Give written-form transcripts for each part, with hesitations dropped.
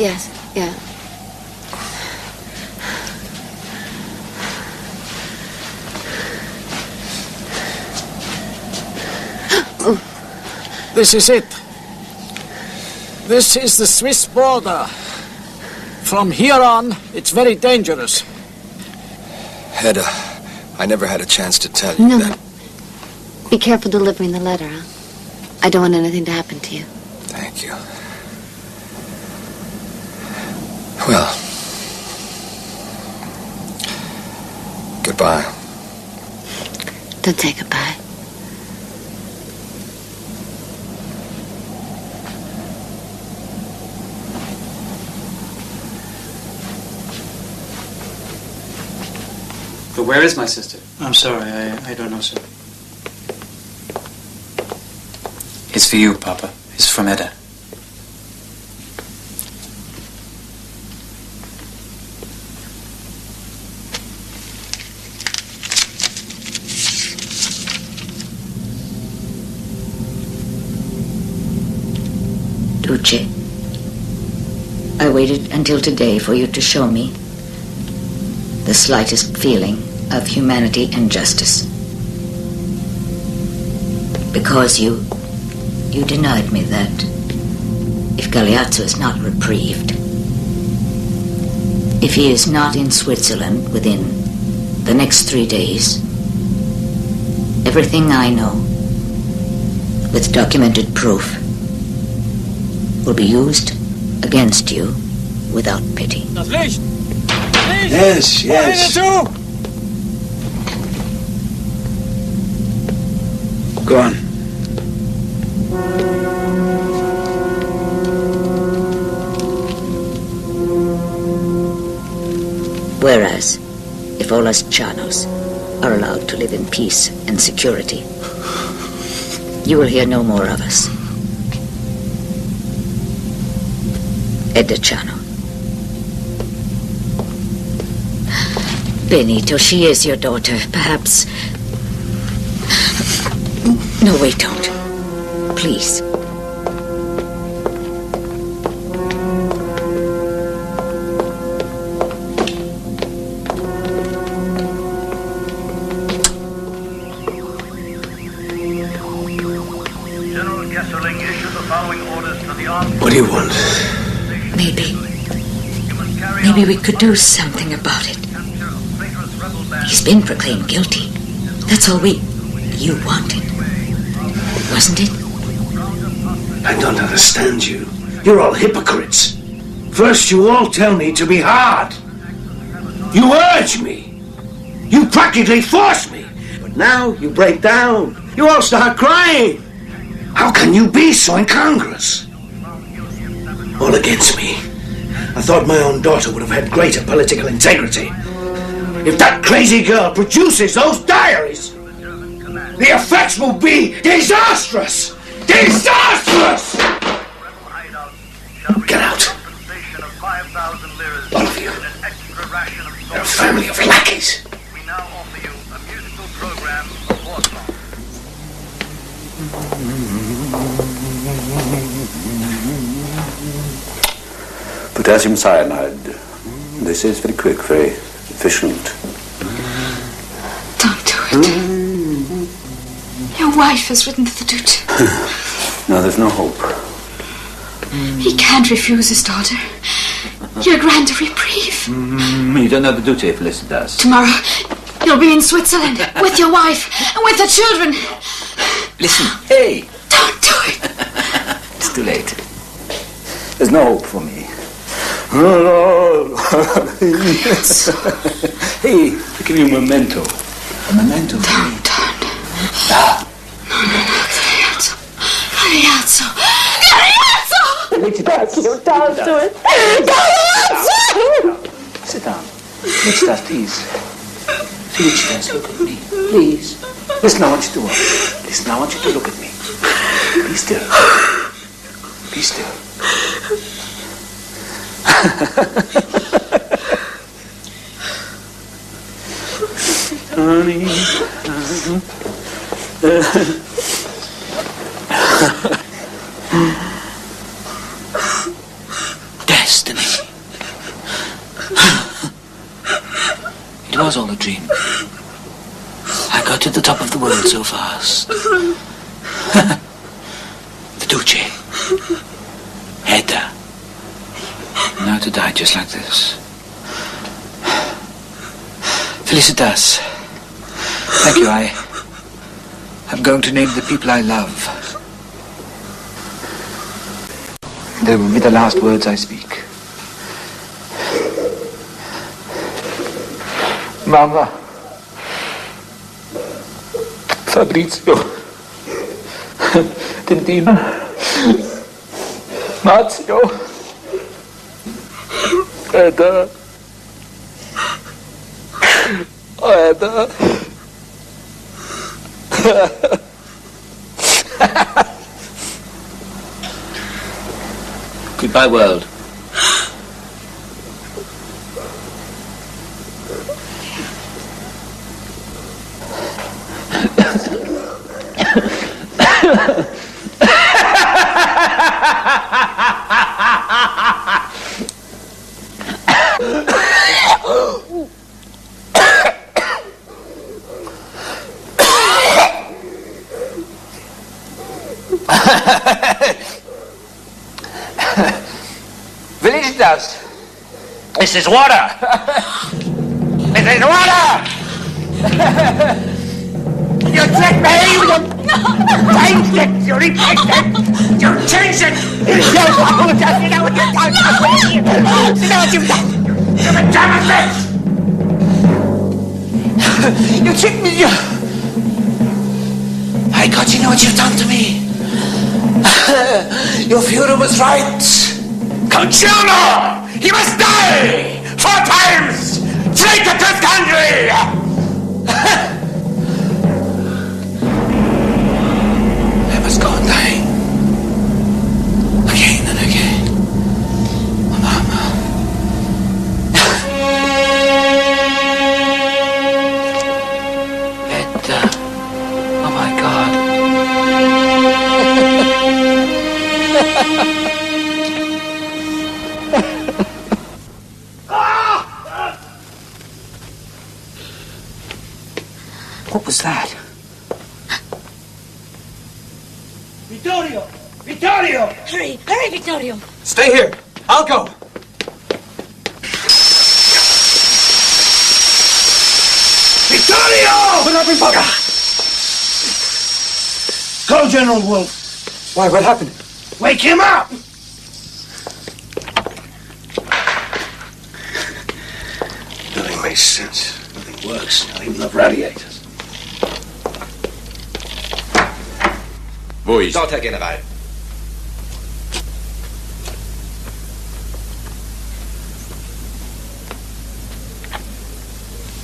Yes, yeah. This is it. This is the Swiss border. From here on, it's very dangerous. Hedda, I never had a chance to tell you that. No. Be careful delivering the letter, huh? I don't want anything to happen to you. Thank you. Well, goodbye. Don't say goodbye. But where is my sister? I'm sorry, I don't know, sir. It's for you, Papa. It's from Edda. Duce, I waited until today for you to show me the slightest feeling of humanity and justice. Because you denied me that if Galeazzo is not reprieved, if he is not in Switzerland within the next 3 days, everything I know, with documented proof, will be used against you without pity. Das Licht! Yes, yes. Go on. Whereas, if all us Chanos are allowed to live in peace and security, you will hear no more of us. Edda Chano. Benito, she is your daughter. Perhaps... No, wait, don't. Please. General Gesserling issued the following orders to the armed... What do you want? Maybe we could do something about it. He's been proclaimed guilty. That's all you wanted, wasn't it? I don't understand you. You're all hypocrites. First you all tell me to be hard. You urge me. You practically force me. But now you break down. You all start crying. How can you be so incongruous? All against me. I thought my own daughter would have had greater political integrity. If that crazy girl produces those diaries, the effects will be disastrous! Disastrous! Get out. All of you. You're a family of lackeys. We now offer you a musical program of war songs. Potassium cyanide. This is very quick, very efficient. Don't do it. Your wife has written to the Duce. No, there's no hope. He can't refuse his daughter. You're grant a reprieve. You don't know the Duce, Felicitas. Tomorrow, you'll be in Switzerland with your wife and with the children. Listen, hey! Don't do it. It's too late. There's no hope for me. Hey, I give you a memento. A memento. Don't. Ah. Galeazzo. Don't do it. Sit down. Felicitas, please. Felicitas, look at me. Please. Listen, I want you to work. Listen, I want you to look at me. Be still. Be still. Honey. Destiny. dream. I got to the top of the world so fast. The Duce. Hedda. Now to die just like this. Felicitas. Thank you, I'm going to name the people I love. They will be the last words I speak. Mama. Fabrizio. Tintina. Marzio. Edda. Edda. Goodbye, world. Felicitas! This is water! This is water! You tricked me! You changed it! You replaced it! You changed it! You know what you've done! You know what you've done! You've been damn it! You tricked me! I got you know what you've done to me! Your Führer was right! Conciano! He must die! 4 times! Traitor to his country! I must go and die. Again and again. Mama. Edda. Oh my God. What was that? Vittorio! Vittorio! Hurry, hurry, Vittorio. Stay here. I'll go. Vittorio! Put up in pocket. Call General Wolf. Why, what happened? Wake him up! Nothing makes sense. Nothing works. Not even the radiators. Wo ist? Dort, Herr General.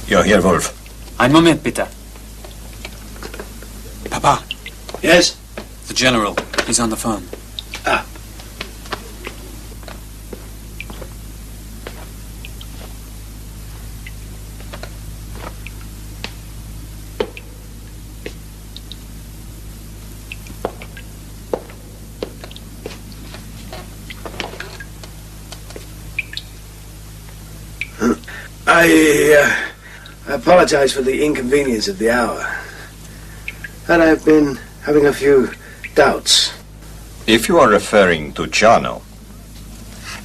You're here, Wolf. Ein Moment, bitte. Papa, Yes? the General. He's on the phone. Ah. I apologize for the inconvenience of the hour. And I've been having a few doubts. If you are referring to Giano,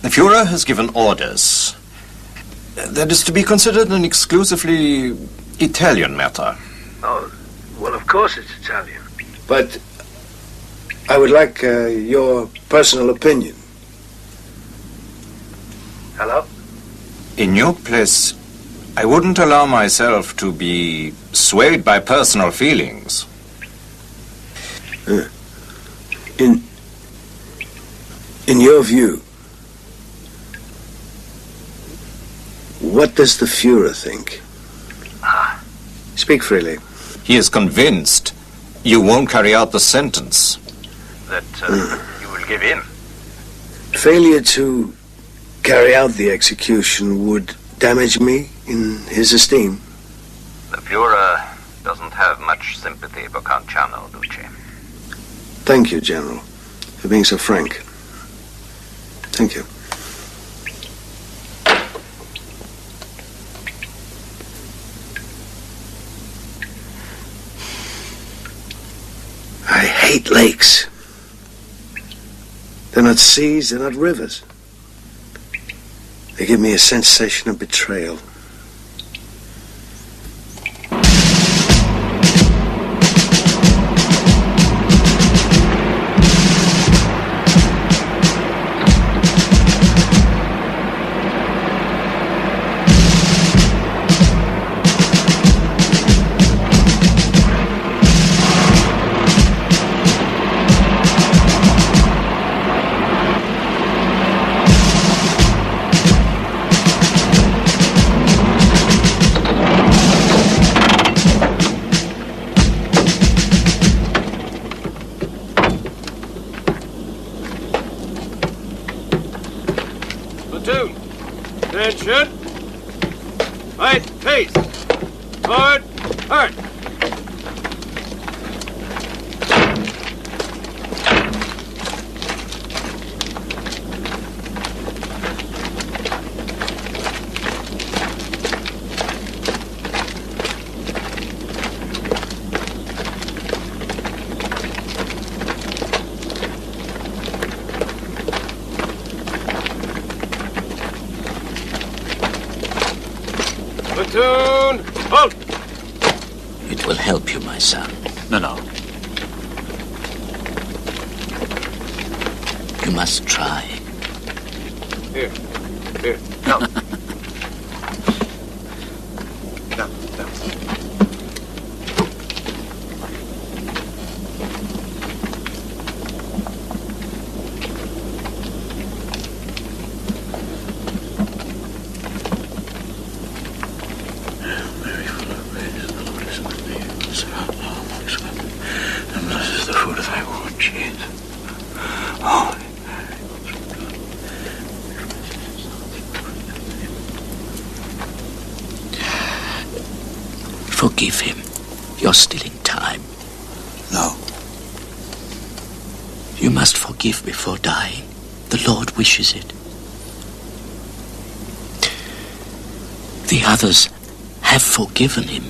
the Führer has given orders. That is to be considered an exclusively Italian matter. Oh, well, of course it's Italian. But I would like your personal opinion. Hello? In your place, I wouldn't allow myself to be swayed by personal feelings. In your view, what does the Führer think? Speak freely. He is convinced you won't carry out the sentence. That you will give in. Failure to carry out the execution would damage me in his esteem. The Führer doesn't have much sympathy for Conciano, Duce. Thank you, General, for being so frank. Thank you. hate lakes. They're not seas, they're not rivers. They give me a sensation of betrayal. Platoon, attention. Right, pace. Forward, hard. Platoon, halt! It will help you, my son. No. You must try. Here. No. No. Forgive him. You're still in time. No. You must forgive before dying. The Lord wishes it. The others have forgiven him.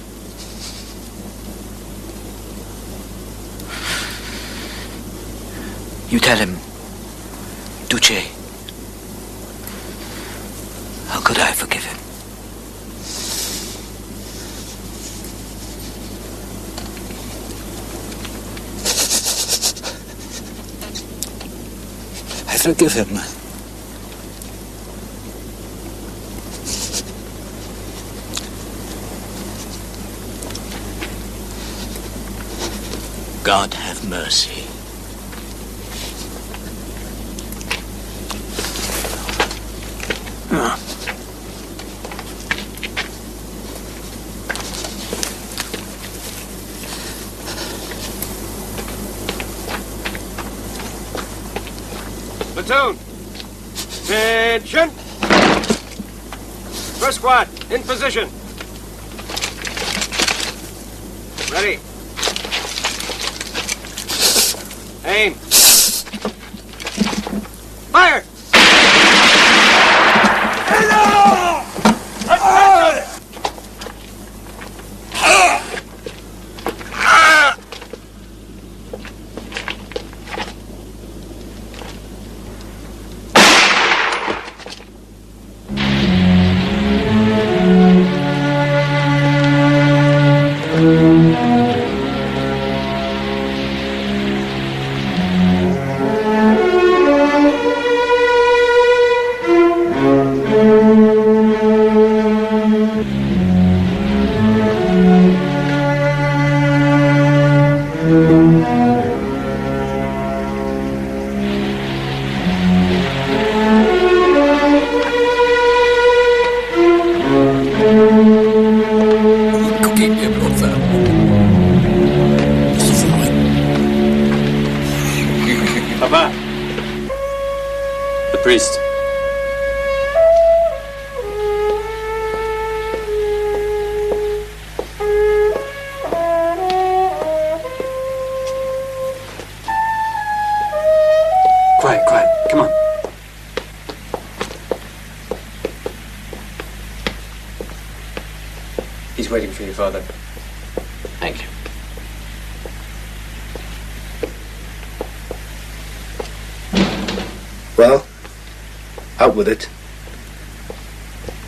You tell him, Duce. How could I forgive him? I forgive him. God have mercy. Platoon, attention. First squad, in position. Ready. Aim. Fire! Papa. The priest. Quiet. Come on. He's waiting for you, Father. Thank you. Well, out with it.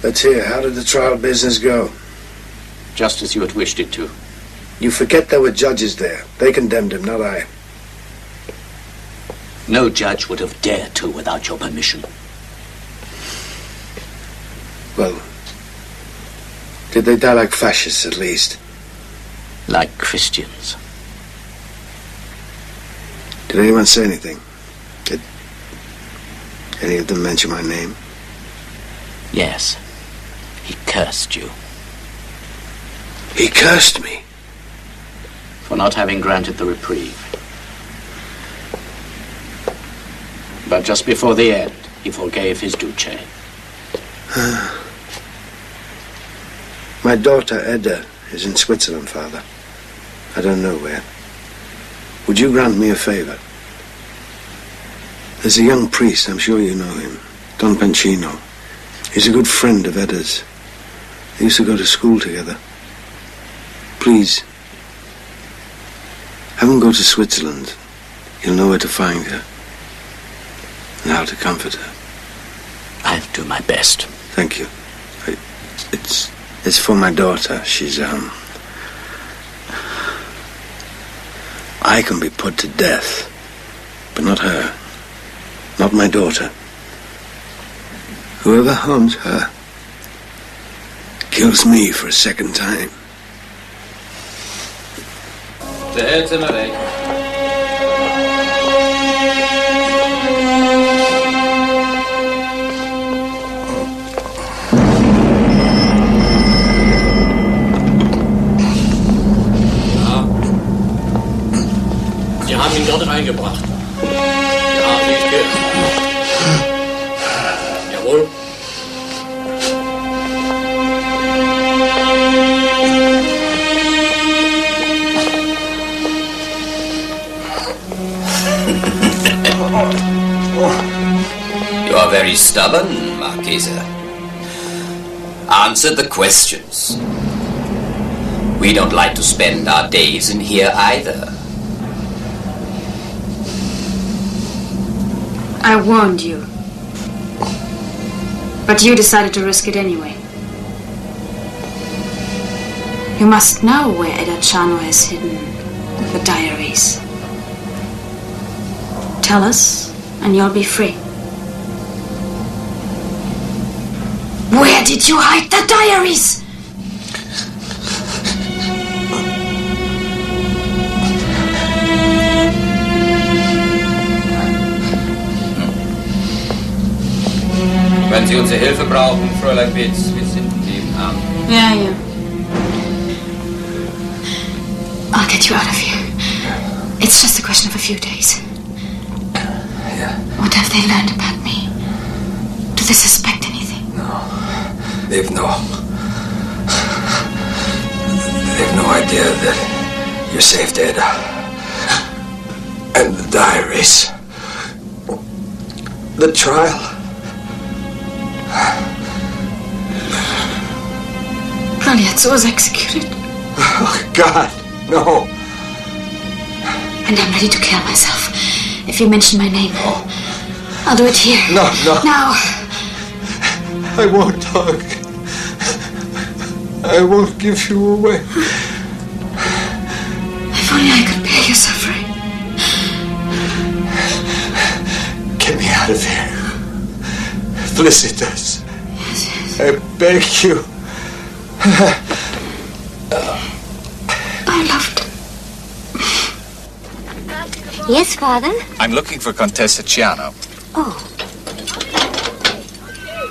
Let's hear, how did the trial business go? Just as you had wished it to. You forget there were judges there. They condemned him, not I. No judge would have dared to without your permission. Well, did they die like fascists, at least? Like Christians. Did anyone say anything? Did any of them mention my name? Yes. He cursed you. He cursed me? For not having granted the reprieve. But just before the end, he forgave his Duce. My daughter, Edda, is in Switzerland, Father. I don't know where. Would you grant me a favor? There's a young priest, I'm sure you know him, Don Pancino. He's a good friend of Edda's. They used to go to school together. Please, have him go to Switzerland. You'll know where to find her and how to comfort her. I'll do my best. Thank you. It's for my daughter. She's, I can be put to death, but not her. Not my daughter. Whoever harms her kills me for a second time. Der Held sind wir weg. Sie haben ihn dort reingebracht. Ja, wie ich gehört. Jawohl. You are very stubborn, Marchese. Answer the questions. We don't like to spend our days in here either. I warned you. But you decided to risk it anyway. You must know where Edda Chano has hidden the diaries. Tell us, and you'll be free. Where did you hide the diaries? Wenn Sie unsere Hilfe brauchen, Fräulein Bitz, wir sind nebenan. Yeah. I'll get you out of here. It's just a question of a few days. Yeah. What have they learned about me? Do they suspect anything? No. They've no idea that you saved Edda. And the diaries. The trial. Pagliazzo was executed. Oh, God, no. And I'm ready to kill myself if you mention my name. No. I'll do it here. No. Now. I won't talk. I won't give you away. If only I could bear your suffering. Get me out of here. Felicitas. Yes. I beg you. I loved him. Yes, Father? I'm looking for Contessa Ciano. Oh.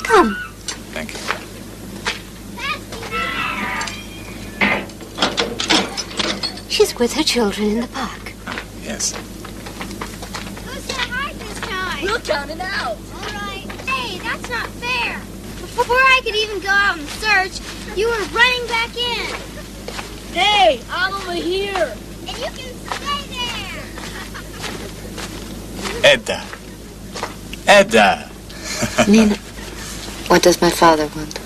Come. Thank you. She's with her children in the park. Yes. Who said hi this time? We'll count it out. All right. Hey, that's not fair. Before I could even go out and search, you were running back in. Hey, I'm over here. And you can stay there. Edda. Nina, what does my father want?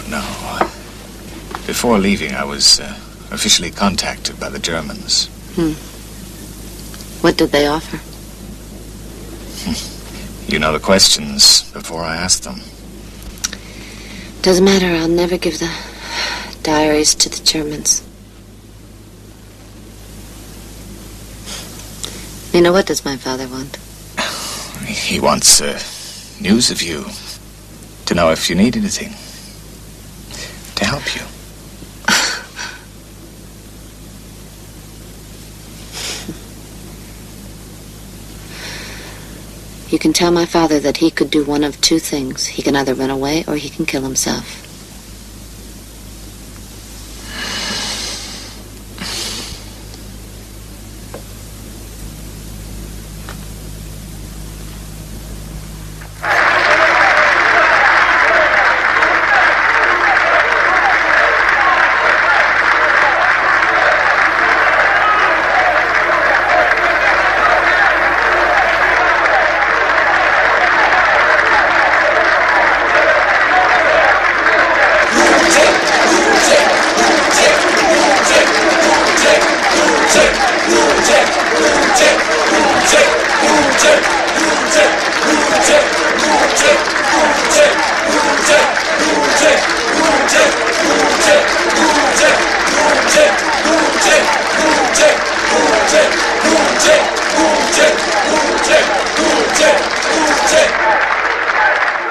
No. Before leaving, I was officially contacted by the Germans. What did they offer? You know the questions before I ask them. Doesn't matter, I'll never give the diaries to the Germans. Nina, what does my father want? He wants news of you. To know if you need anything. To help you. You can tell my father that he could do one of two things. He can either run away or he can kill himself.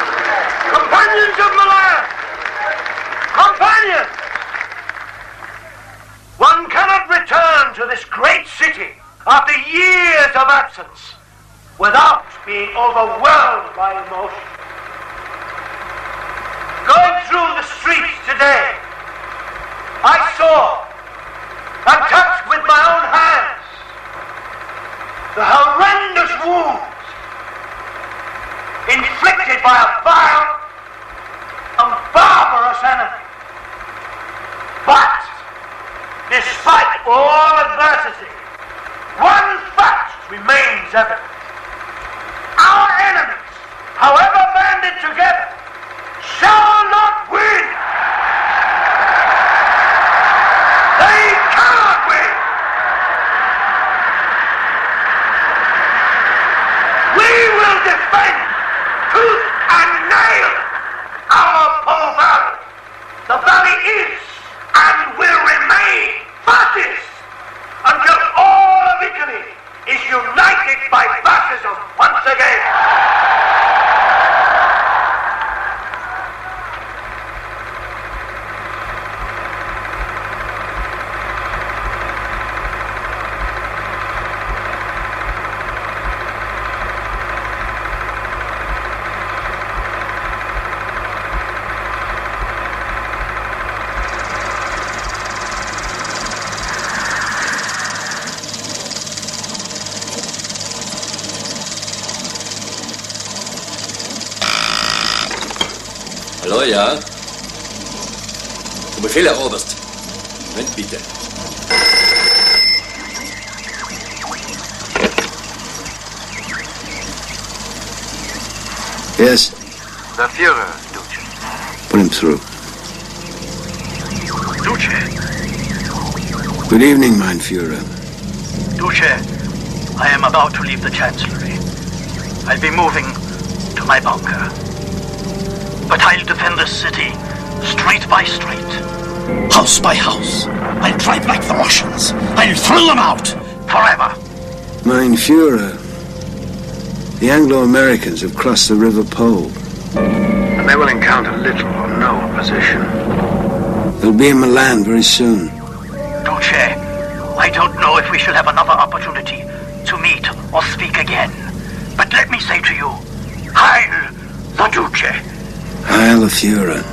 Companions of Milan! Companions! One cannot return to this great city after years of absence without being overwhelmed by emotion. Going through the streets today, I saw and touched with my own hands the horrendous wounds inflicted by a vile and barbarous enemy. But, despite all adversity, one fact remains evident. Our enemies, however banded together, shall not win. They cannot win. We will defend tooth and nail our Po Valley. The valley is and will remain fascist until all of Italy is united by fascism once again. Hallo, ja? Zu Befehl, Herr Oberst. Moment, bitte. Yes, The Führer, Duce. put him through. Duce, Good evening, mein Führer. Duce, I am about to leave the Chancellery. I'll be moving to my bunker. But I'll defend this city, street by street, house by house. I'll drive like the Russians. I'll thrill them out, forever. Mein Führer, the Anglo-Americans have crossed the River Po. And they will encounter little or no opposition. They'll be in Milan very soon. Duce, I don't know if we shall have another opportunity to meet or speak again. But let me say to you, Heil the Duce. Heil the Führer.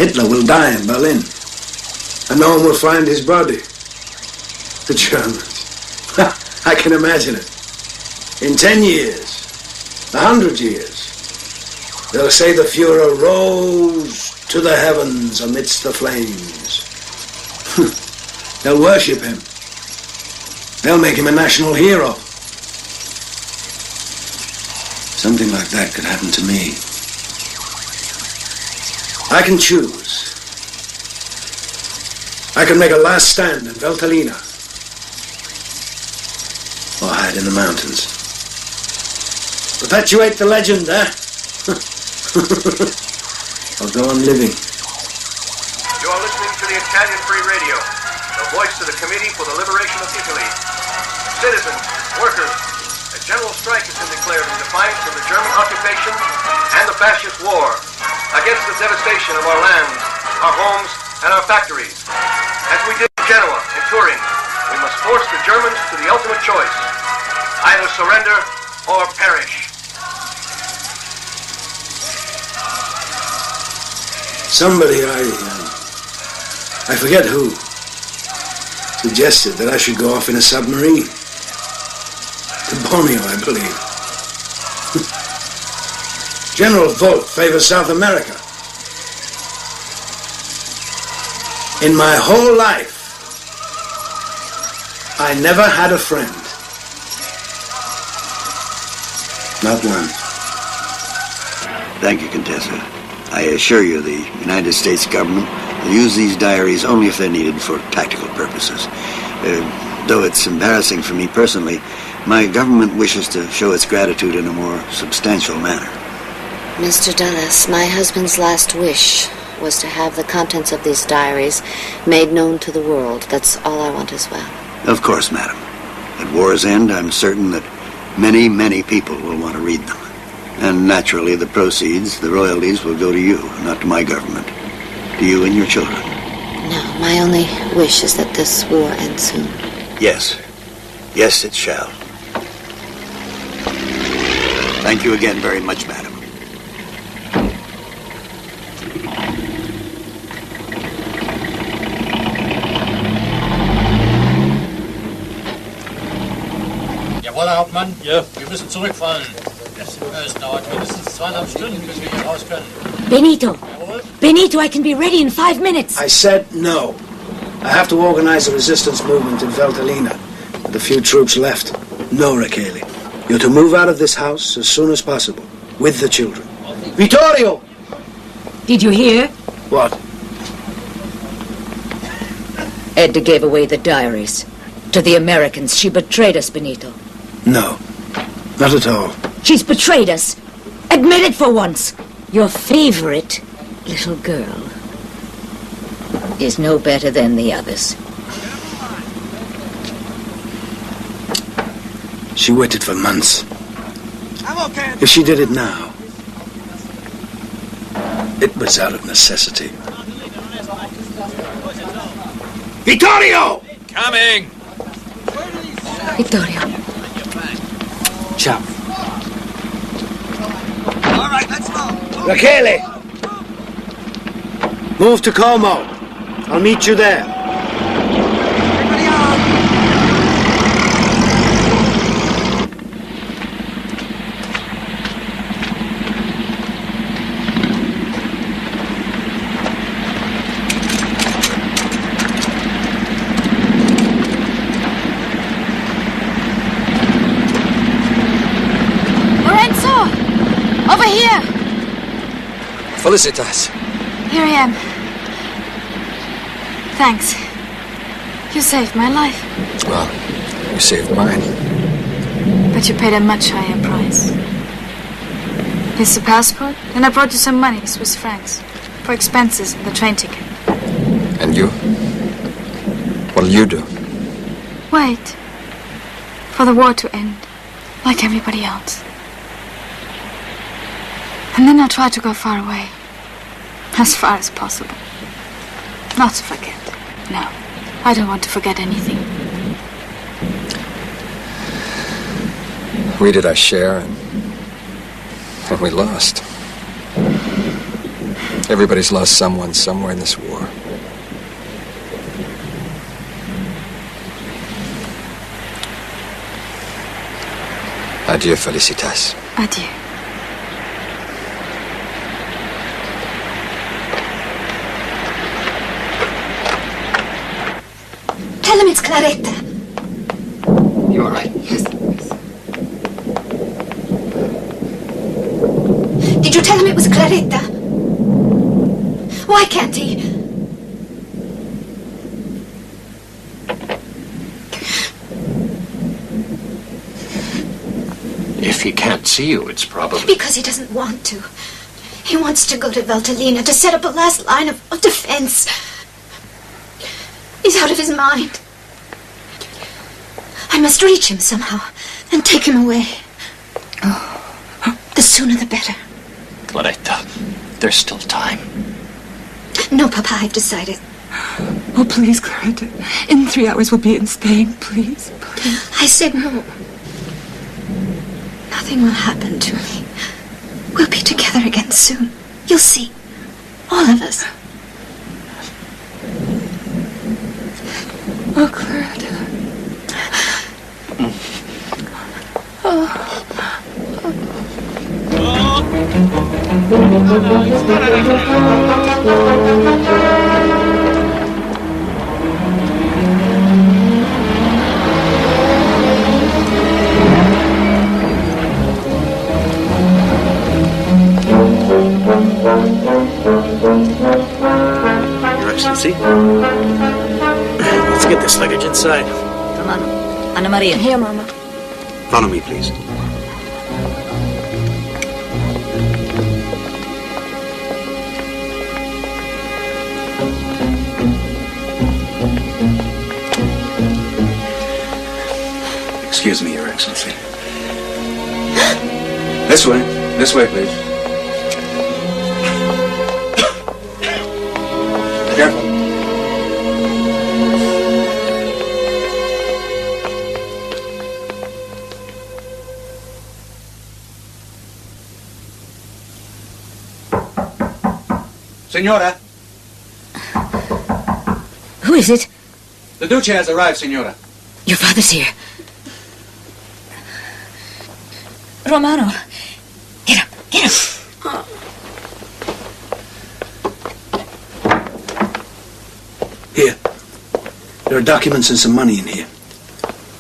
Hitler will die in Berlin, and no one will find his body. The Germans. I can imagine it. In 10 years, 100 years, they'll say the Fuhrer rose to the heavens amidst the flames. They'll worship him. They'll make him a national hero. Something like that could happen to me. I can choose. I can make a last stand in Veltalina, or hide in the mountains. Perpetuate the legend, eh? Or go on living. You are listening to the Italian Free Radio, the voice of the Committee for the Liberation of Italy. Citizens, workers, a general strike has been declared in defiance of the German occupation and the fascist war, against the devastation of our lands, our homes, and our factories. As we did in Genoa and Turin, we must force the Germans to the ultimate choice: either surrender or perish. Somebody, I forget who, suggested that I should go off in a submarine. To Borneo, I believe. General Volt favors South America. In my whole life, I never had a friend. Not one. Thank you, Contessa. I assure you the United States government will use these diaries only if they're needed for tactical purposes. Though it's embarrassing for me personally, my government wishes to show its gratitude in a more substantial manner. Mr. Dulles, my husband's last wish was to have the contents of these diaries made known to the world. That's all I want as well. Of course, madam. At war's end, I'm certain that many, many people will want to read them. And naturally, the proceeds, the royalties, will go to you, not to my government. To you and your children. No, my only wish is that this war ends soon. Yes. Yes, it shall. Thank you again very much, madam. Jawohl, Herr Hauptmann. Ja. Wir müssen zurückfallen. Es dauert mindestens 2,5 Stunden, bis wir hier raus können. Benito! Benito, I can be ready in 5 minutes. I said no. I have to organize a resistance movement in Veltalina with a few troops left. No, Raquel. You're to move out of this house as soon as possible, with the children. Vittorio! Did you hear? What? Edda gave away the diaries. To the Americans. She betrayed us, Benito. No, not at all. She's betrayed us. Admit it for once. Your favorite little girl is no better than the others. She waited for months. If she did it now, it was out of necessity. Vittorio! Coming! Vittorio. Ciao. All right, let's go. Rachele! Move to Como. I'll meet you there. Over here! Felicitas. Here I am. Thanks. You saved my life. Well, you saved mine. But you paid a much higher price. Here's the passport, and I brought you some money, Swiss francs, for expenses and the train ticket. And you? What'll you do? Wait. For the war to end, like everybody else. And then I'll try to go far away. As far as possible. Not to forget. No, I don't want to forget anything. We did our share, and we lost. Everybody's lost someone somewhere in this war. Adieu, Felicitas. Adieu. Tell him it's Claretta. You all right? Yes. Did you tell him it was Claretta? Why can't he? If he can't see you, it's probably... Because he doesn't want to. He wants to go to Valtellina to set up a last line of defense. He's out of his mind. I must reach him somehow and take him away. Oh, the sooner the better. Claretta, there's still time. No, Papa, I've decided. Oh, please, Claretta. In 3 hours we'll be in Spain, please. I said no. Nothing will happen to me. We'll be together again soon. You'll see. All of us. Oh, Claretta. Your Excellency, let's get this luggage inside. Romano. Anna Maria. Here, Mama. Follow me, please. Excuse me, Your Excellency. This way, please. Careful. Senora, Who is it? the Duce has arrived, Senora. Your father's here. Romano. Get up. Here. There are documents and some money in here.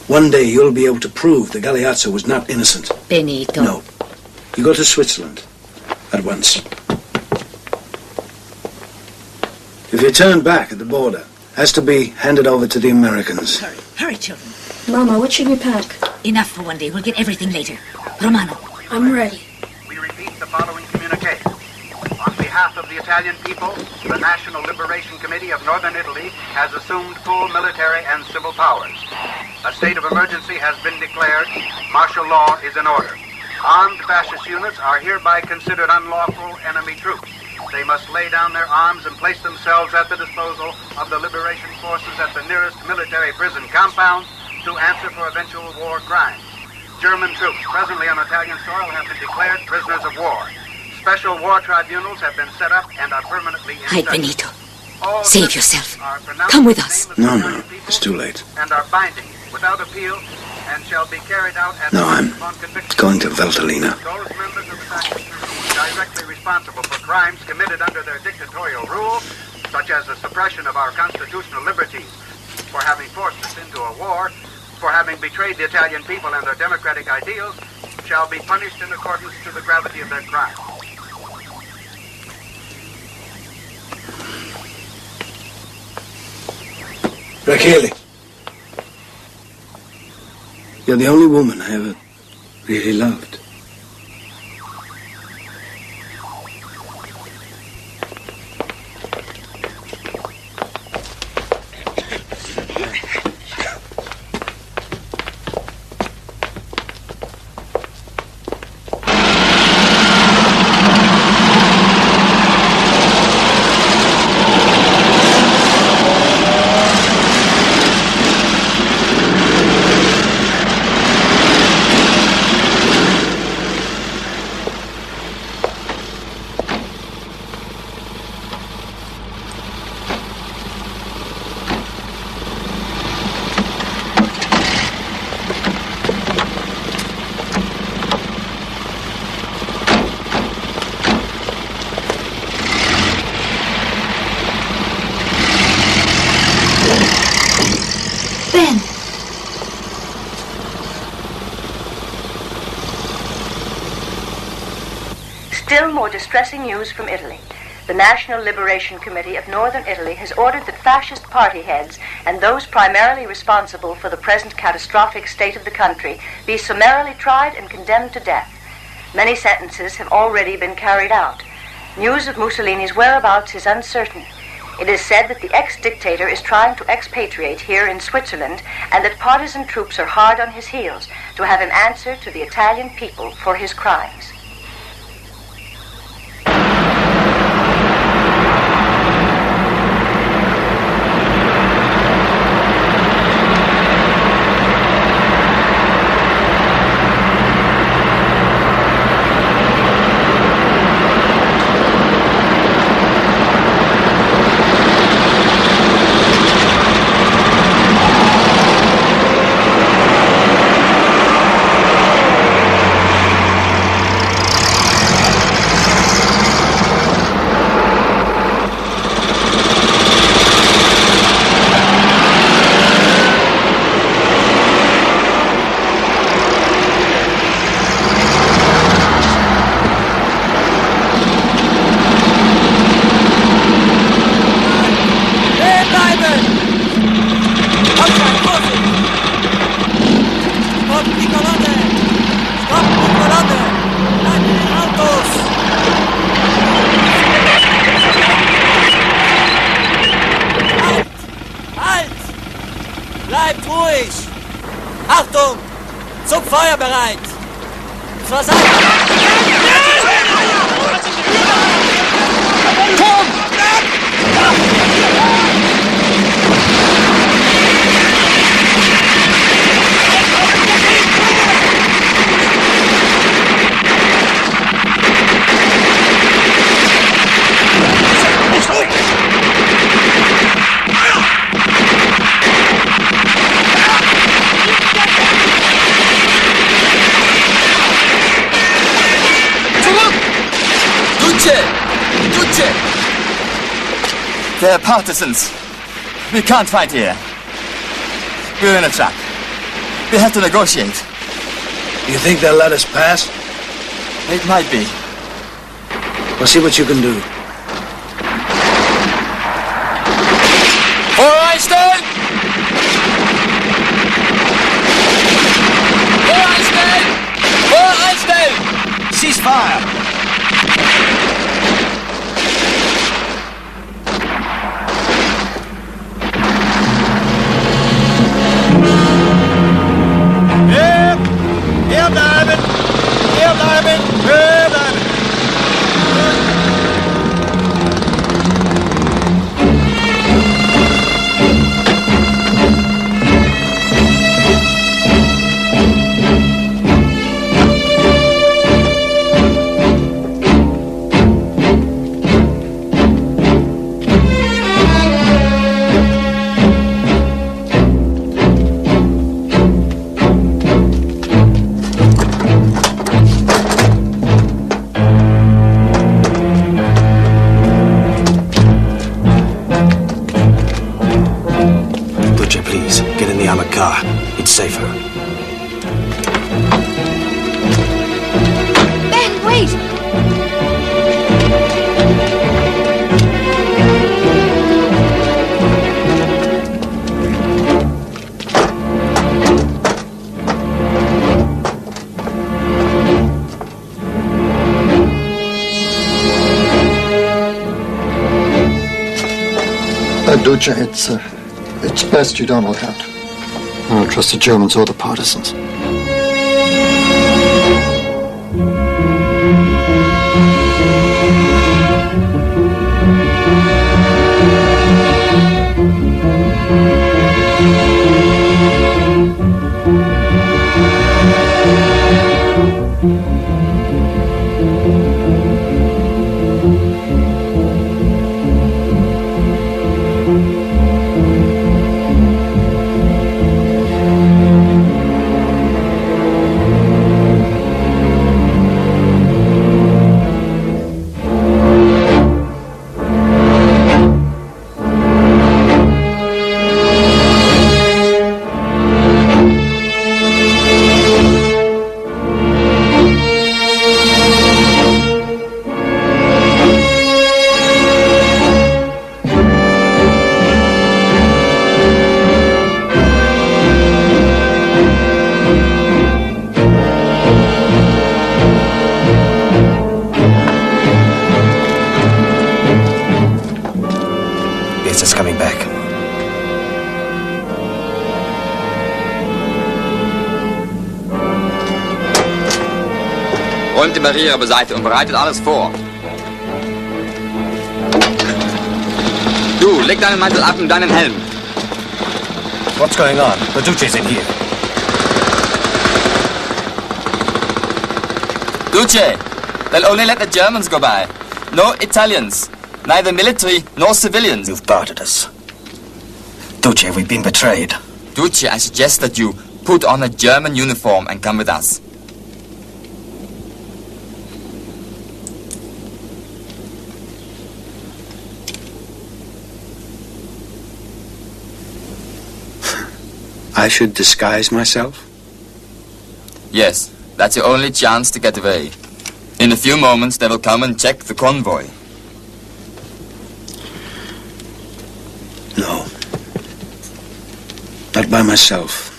One day you'll be able to prove the Galeazzo was not innocent. Benito. No. You go to Switzerland. At once. If you turn back at the border, has to be handed over to the Americans. Hurry, children. Mama, what should we pack? Enough for one day. We'll get everything later. Romano. I'm ready. We repeat the following communique. On behalf of the Italian people, the National Liberation Committee of Northern Italy has assumed full military and civil powers. A state of emergency has been declared. Martial law is in order. Armed fascist units are hereby considered unlawful enemy troops. They must lay down their arms and place themselves at the disposal of the liberation forces at the nearest military prison compound to answer for eventual war crimes. German troops presently on Italian soil have been declared prisoners of war. Special war tribunals have been set up and are permanently in Hide, study. Benito. All Save prisoners yourself. are pronounced Come with in the us. name of the No, Italian people it's too late. and are binding without appeal and shall be carried out as No, I'm upon conviction. going to Valtellina. Those members of the fascist regime directly responsible for crimes committed under their dictatorial rule, such as the suppression of our constitutional liberties, for having forced us into a war, for having betrayed the Italian people and their democratic ideals, shall be punished in accordance to the gravity of their crime. Rachele. You're the only woman I ever really loved. still more distressing news from Italy. The National Liberation Committee of Northern Italy has ordered that fascist party heads and those primarily responsible for the present catastrophic state of the country be summarily tried and condemned to death. Many sentences have already been carried out. News of Mussolini's whereabouts is uncertain. It is said that the ex-dictator is trying to expatriate here in Switzerland and that partisan troops are hard on his heels to have him answer to the Italian people for his crimes. Bleibt ruhig! Achtung! Zum Feuer bereit! Zur Seite! Komm! They're partisans. We can't fight here. We're in a trap. We have to negotiate. You think they'll let us pass? It might be. We'll see what you can do. For Einstein! For Einstein! For Einstein! Cease fire! Hier bleiben! Hier bleiben! Hier bleiben! It's safer. Ben, wait! Duce, it's best you don't look out. I don't trust the Germans or the partisans. Yes, it's coming back. Räumt die Barriere beiseite und bereitet alles vor. Du, leg deinen Mantel ab und deinen Helm. What's going on? The Duce's in here. Duce, they'll only let the Germans go by. No Italians. Neither military nor civilians. You've bartered us. Duce, we've been betrayed. Duce, I suggest that you put on a German uniform and come with us. I should disguise myself? Yes, that's your only chance to get away. In a few moments they will come and check the convoy. No. Not by myself.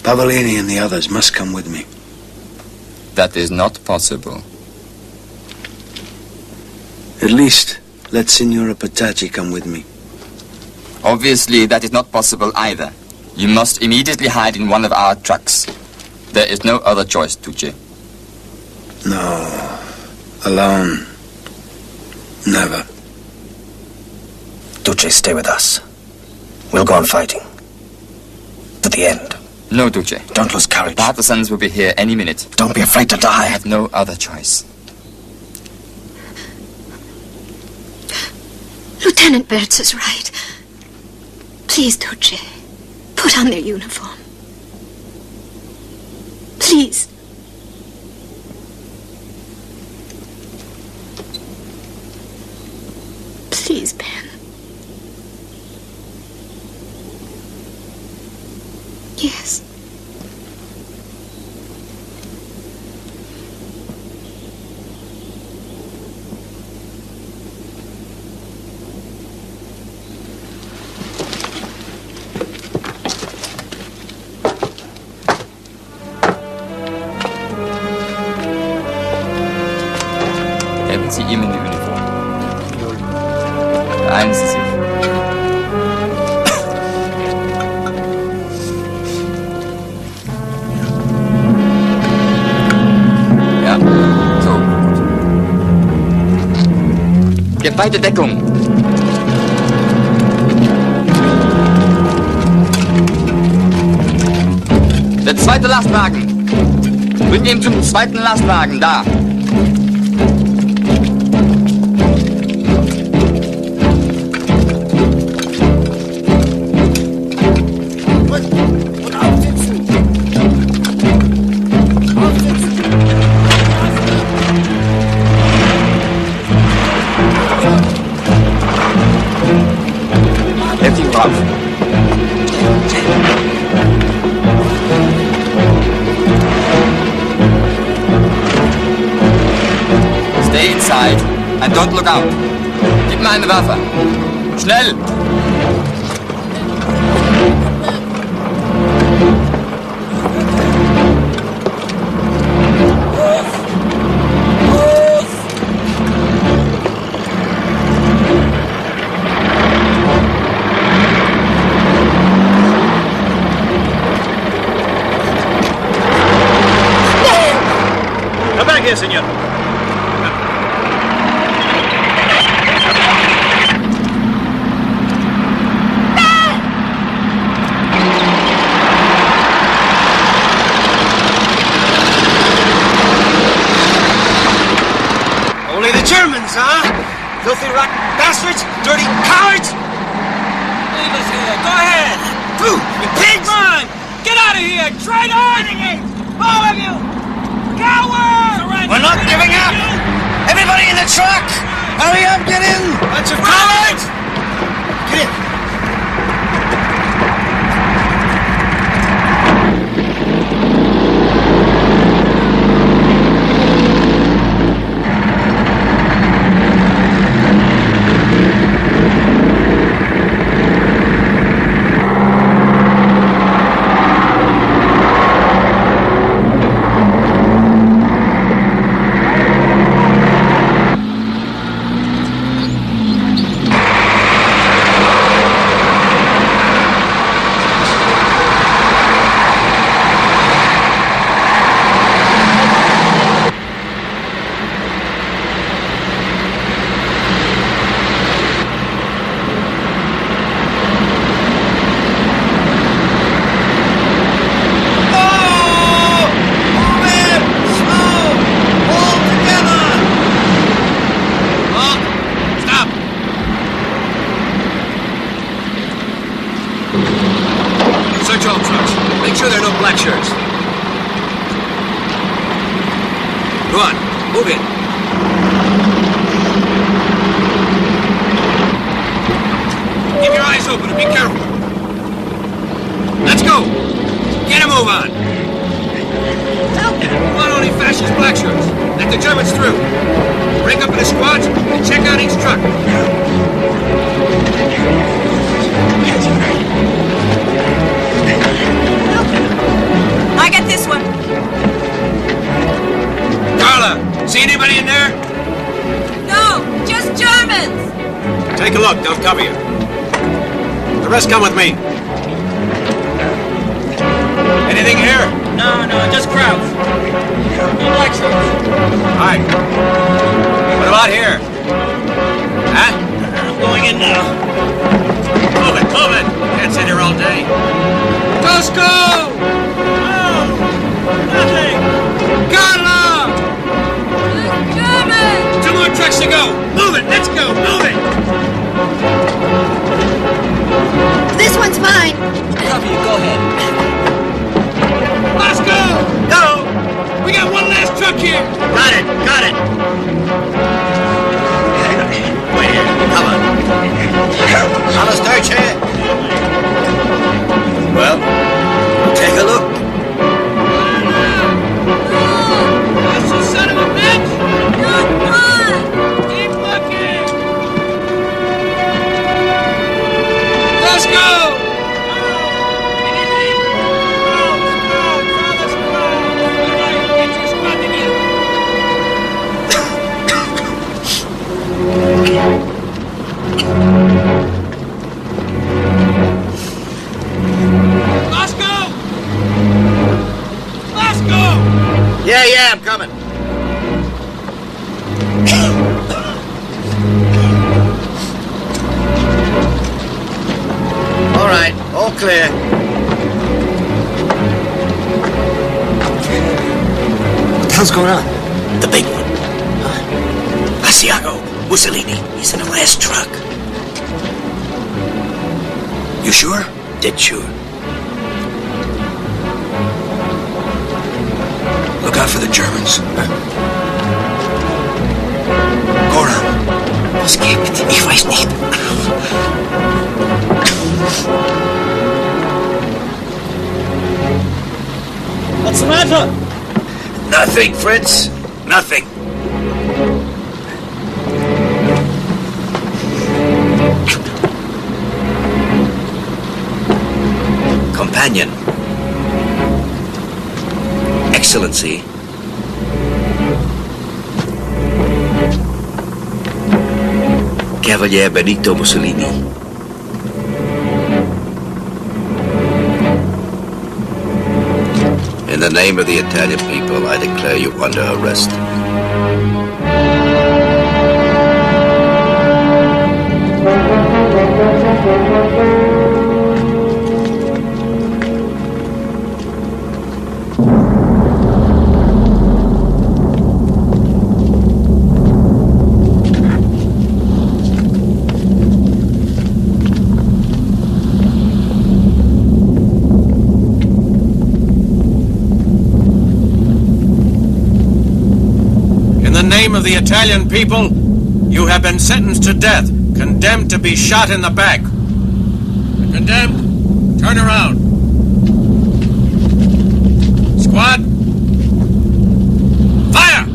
Pavolini and the others must come with me. That is not possible. At least, let Signora Petacci come with me. Obviously, that is not possible either. You must immediately hide in one of our trucks. There is no other choice, Duce. No. Alone. Never. Duce, stay with us. We'll go on fighting. To the end. No, Duce. Don't lose courage. Partisans will be here any minute. Don't be afraid to die. I have no other choice. Lieutenant Bertz is right. Please, Duce, put on their uniform. Please. Please, Ben. Yes. Geben Sie ihm in die Uniform. Beeilen Sie sich. Ja, so, gut. Gebt beide Deckung. Der zweite Lastwagen. Bring ihn zum zweiten Lastwagen, da. Drauf. Stay inside and don't look out. Gib mir eine Waffe. Schnell! Here, senor. Only the Germans, huh? Filthy rotten bastards! Dirty cowards! Leave us here. Go ahead. Through, you pigs! Come on. Get out of here. Traitors! All of you. Cowards! We're not giving up! Everybody in the truck! Hurry up, get in! Bunch of cowards! Get in! black shirts. Go on, move in. Keep your eyes open and be careful. Let's go. Get a move on. Come on, only fascist black shirts. Let the Germans through. Break up into squads and check out each truck. I got this one. Carla, see anybody in there? No, just Germans. Take a look, they'll cover you. The rest come with me. Anything here? No, just crowds. No black shirts. Hi. What about here? Huh? I'm going in now. Move it. Can't sit here all day. Tosco! Oh, nothing. Carla! German! 2 more trucks to go. Move it, let's go, move it! This one's mine. Cover you, go ahead. Let's go! Go! We got one last truck here. Got it. Wait here, come on. Alles Deutsch here. Well, Take a look. that's the son of a bitch! Keep looking! Let's go! Yeah, I'm coming. All right, all clear. What the hell's going on? The big one. Asiago, Mussolini. He's in the last truck. You sure? Dead sure. Look out for the Germans. Cora. Was gibt? Ich weiß nicht. What's the matter? Nothing, Fritz. Nothing. Companion. Excellency. Cavalier Benito Mussolini. In the name of the Italian people, I declare you under arrest. In the name of the Italian people, you have been sentenced to death, condemned to be shot in the back. The condemned, turn around. Squad, fire!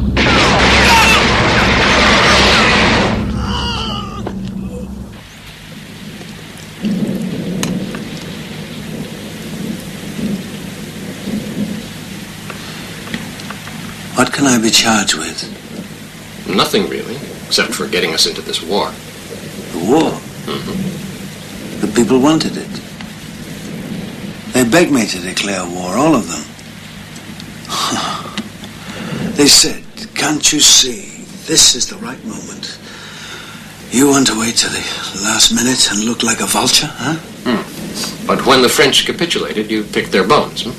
What can I be charged with? Nothing really, except for getting us into this war. The war? Mm-hmm. The people wanted it. They begged me to declare war, all of them. They said, can't you see, this is the right moment. You want to wait till the last minute and look like a vulture, huh? But when the French capitulated, you picked their bones, hmm?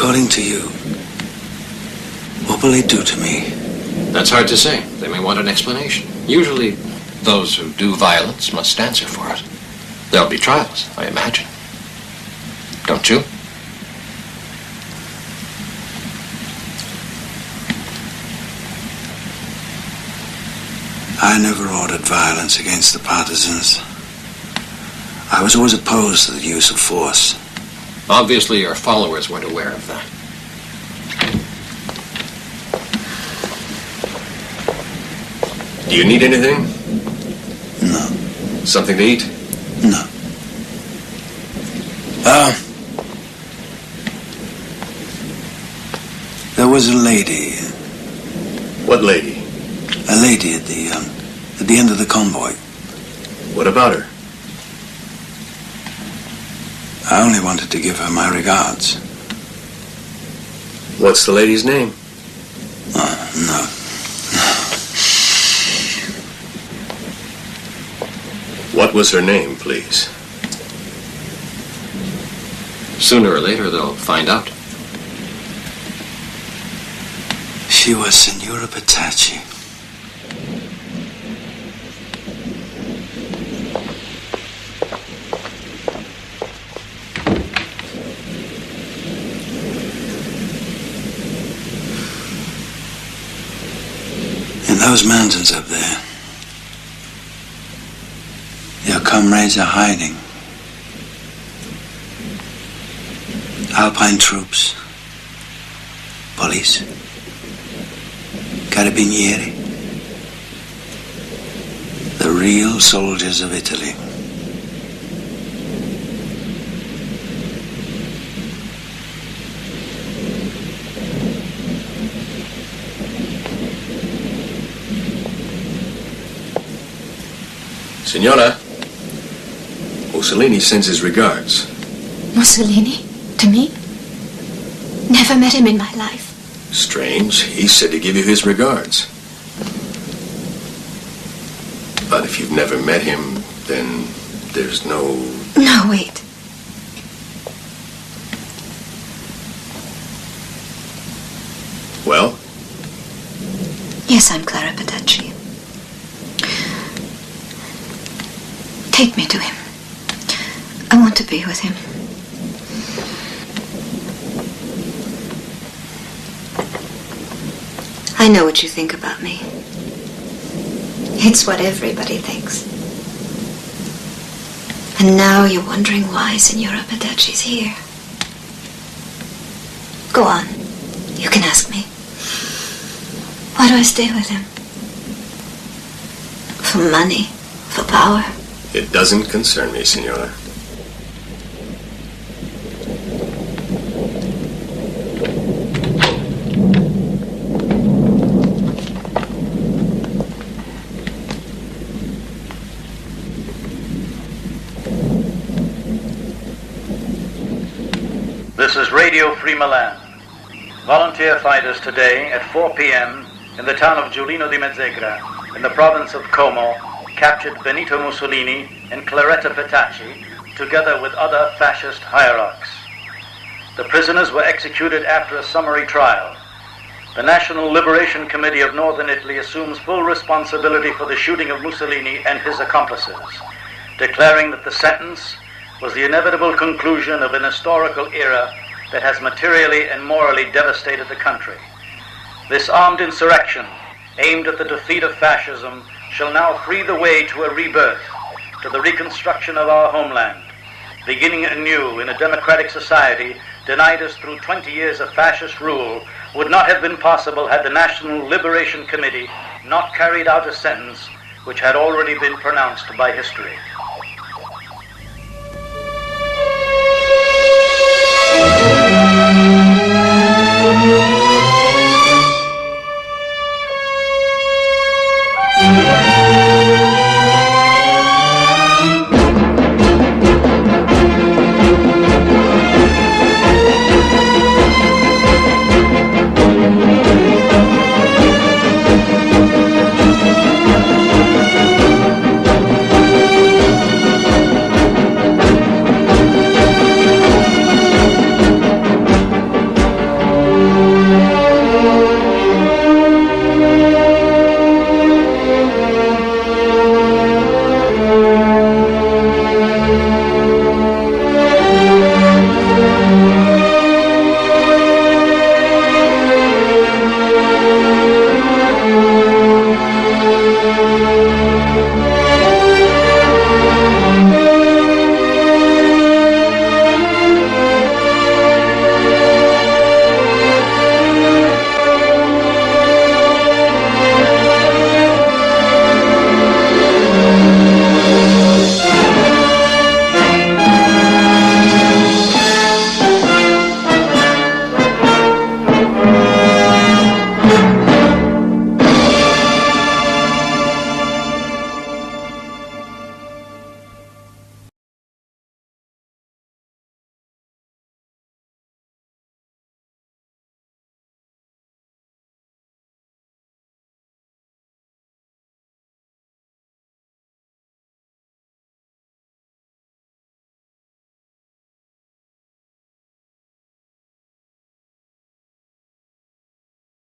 According to you, what will they do to me? That's hard to say. They may want an explanation. Usually, those who do violence must answer for it. There'll be trials, I imagine. Don't you? I never ordered violence against the partisans. I was always opposed to the use of force. Obviously, your followers weren't aware of that. Do you need anything? No. Something to eat? No. There was a lady. What lady? A lady at the end of the convoy. What about her? I only wanted to give her my regards. What's the lady's name? No. What was her name, please? Sooner or later, they'll find out. She was Signora Petacci. In those mountains up there, your comrades are hiding. Alpine troops, police, carabinieri, the real soldiers of Italy. Signora, Mussolini sends his regards. Mussolini? To me? Never met him in my life. Strange. He said to give you his regards. But if you've never met him, then there's no... No, wait. Well? Yes, I'm Clara Petacci. Take me to him. I want to be with him. I know what you think about me. It's what everybody thinks. And now you're wondering why Signora Petacci's here. Go on. You can ask me. Why do I stay with him? For money? For power? It doesn't concern me, Signora. This is Radio Free Milan. Volunteer fighters today at 4 p.m. in the town of Giulino di Mezzegra, in the province of Como, captured Benito Mussolini and Claretta Petacci, together with other fascist hierarchs. The prisoners were executed after a summary trial. The National Liberation Committee of Northern Italy assumes full responsibility for the shooting of Mussolini and his accomplices, declaring that the sentence was the inevitable conclusion of an historical era that has materially and morally devastated the country. This armed insurrection, aimed at the defeat of fascism, shall now free the way to a rebirth, to the reconstruction of our homeland, beginning anew in a democratic society denied us through 20 years of fascist rule would not have been possible had the National Liberation Committee not carried out a sentence which had already been pronounced by history. you.